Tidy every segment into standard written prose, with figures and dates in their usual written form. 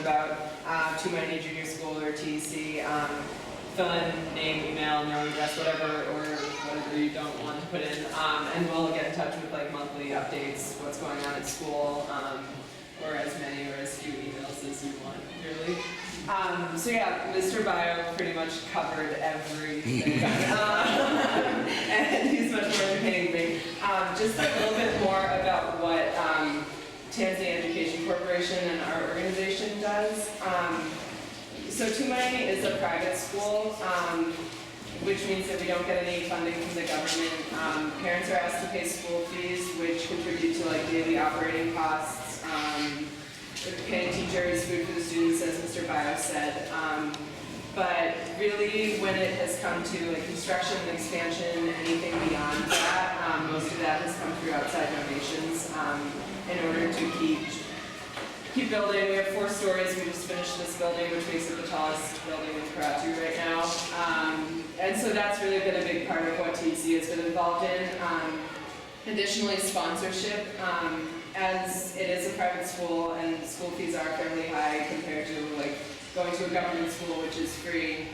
about Tumaini Junior School or TC. Fill in name, email, no address, whatever, or whatever you don't want to put in, and we'll get in touch with like monthly updates, what's going on at school, or as many or as few emails as you want, really. So yeah, Mr. Bio pretty much covered everything, and he's much more entertaining than me. Just a little bit more about what Tanzania Education Corporation and our organization does. So Tumaini is a private school, which means that we don't get any funding from the government. Parents are asked to pay school fees, which contribute to like daily operating costs, paying teachers, food for the students, as Mr. Bio said. But really, when it has come to like construction and expansion, anything beyond that, most of that has come through outside donations in order to keep building. We have 4 stories. We just finished this building, which makes it the tallest building in Karatu right now. And so that's really been a big part of what TC has been involved in. Additionally, sponsorship. As it is a private school and school fees are fairly high compared to like going to a government school, which is free.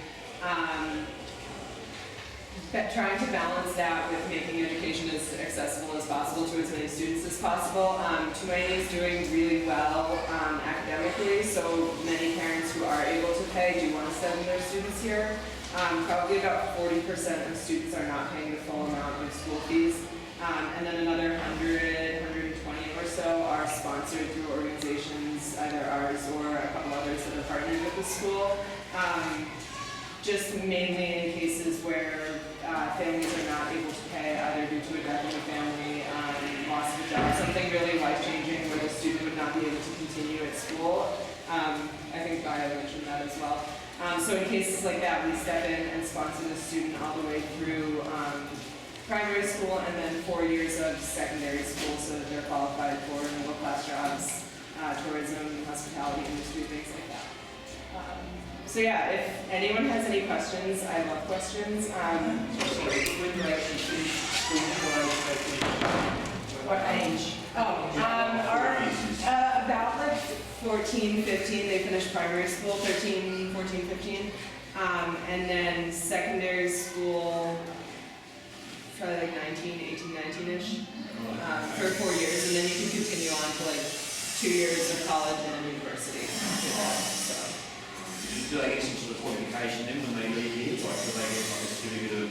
Trying to balance that with making education as accessible as possible to as many students as possible. Tumaini is doing really well academically, so many parents who are able to pay do want to send their students here. Probably about 40% of students are not paying the full amount of school fees. And then another 100, 120 or so are sponsored through organizations, either ours or a couple others that are partnered with the school. Just mainly in cases where families are not able to pay, either due to a death in the family, loss of a job, something really life-changing where the student would not be able to continue at school. I think Bio mentioned that as well. So in cases like that, we step in and sponsor the student all the way through primary school and then 4 years of secondary school so that they're qualified for middle-class jobs, tourism, hospitality industry, things like that. So yeah, if anyone has any questions, I love questions. What age? About like 14, 15, they finish primary school, 13, 14, 15. And then secondary school, probably like 19, 18, 19-ish, for 4 years. And then you can continue on to like 2 years of college and then university after that, so. Do they get some sort of qualification then when they leave here? Like, do they get like a certificate of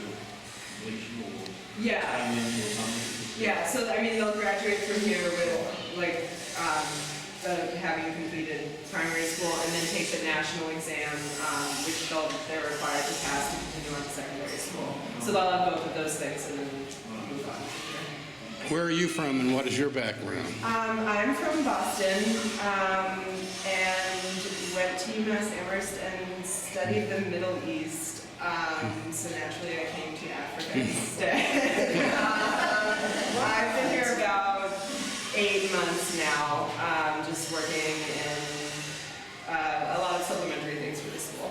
completion or training or something? Yeah, so I mean they'll graduate from here with like having completed primary school and then take the national exam, which they're required to pass to continue on to secondary school. So they'll have both of those things and then move on. Where are you from and what is your background? I'm from Boston and went to UMass Amherst and studied the Middle East. So naturally I came to Africa instead. I've been here about 8 months now, just working in a lot of supplementary things for the school.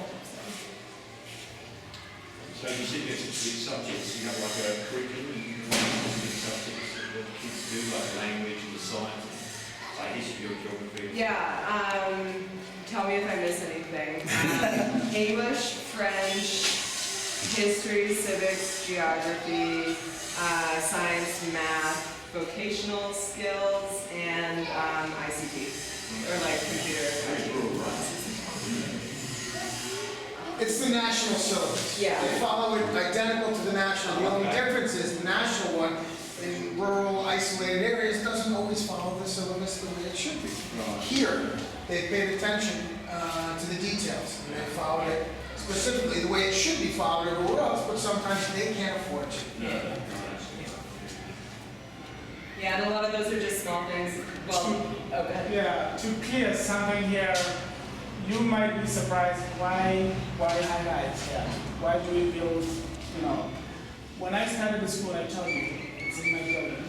So you said there's specific subjects, you have like a curriculum and specific subjects that kids do, like language and the science, like history or geography? Yeah, tell me if I miss anything. English, French, history, civics, geography, science, math, vocational skills, and ICT, or like computer. It's the national syllabus. Yeah. They follow it identical to the national. The only difference is the national one in rural, isolated areas doesn't always follow the syllabus the way it should be. Right. Here, they paid attention to the details, and they followed it specifically the way it should be followed everywhere else, but sometimes they can't afford to. Yeah, and a lot of those are just small things. Well, okay. Yeah, to clear something here, you might be surprised why highlights here? Why do we build, when I started the school, I told you, it's in my building.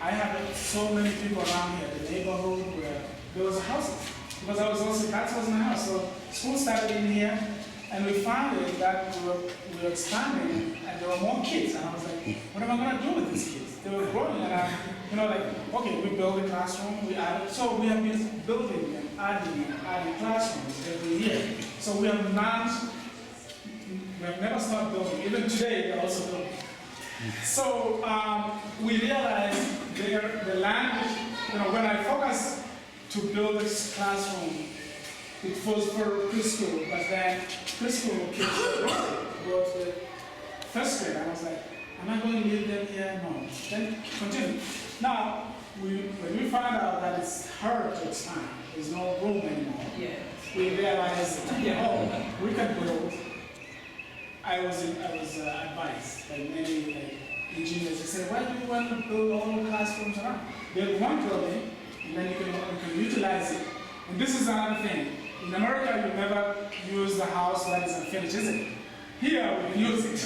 I have so many people around here, the neighborhood where there was houses. Because that was my house. So school started in here, And we found it that we were expanding and there were more kids. And I was like, what am I going to do with these kids? They were growing and I, okay, we built a classroom, we added, so we have been building and adding classrooms every year. So we have never stopped building. Even today, they're also building. So we realized the land, when I focused to build this classroom, it was for preschool, but then preschool kids go to first grade. I was like, am I going to leave them here? No. Then continue. Now, when we found out that it's hard to expand, there's no room anymore, we realized, we can build. I was advised by many engineers. They said, why do you want to build all the classrooms around? Build one building, and then you can utilize it. And this is another thing. In America, you never use the house that is unfinished, is it? Here, we can use it.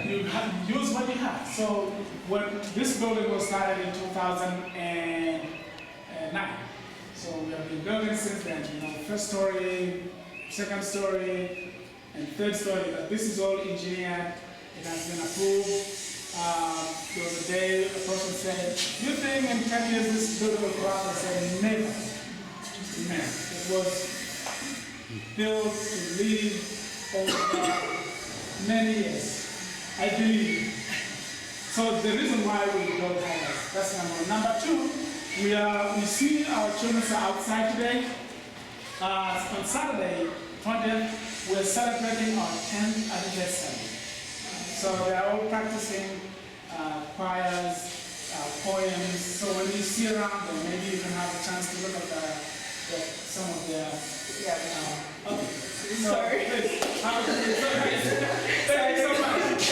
You use what you have. So when this building was started in 2009, so we have been building since then. First story, second story, and third story. But this is all engineered. It has been approved. There was a day a person said, "Do you think in 10 years this building will go up?" I said, "Never." It was built to live over many years, I believe. So the reason why we built highlights, that's number one. Number two, we see our children are outside today. On Saturday, 20th, we're celebrating our 10th anniversary. So they're all practicing choirs, poems. So when you see around them, maybe you can have a chance to look at some of their. Okay. Sorry. Please, thank you so much.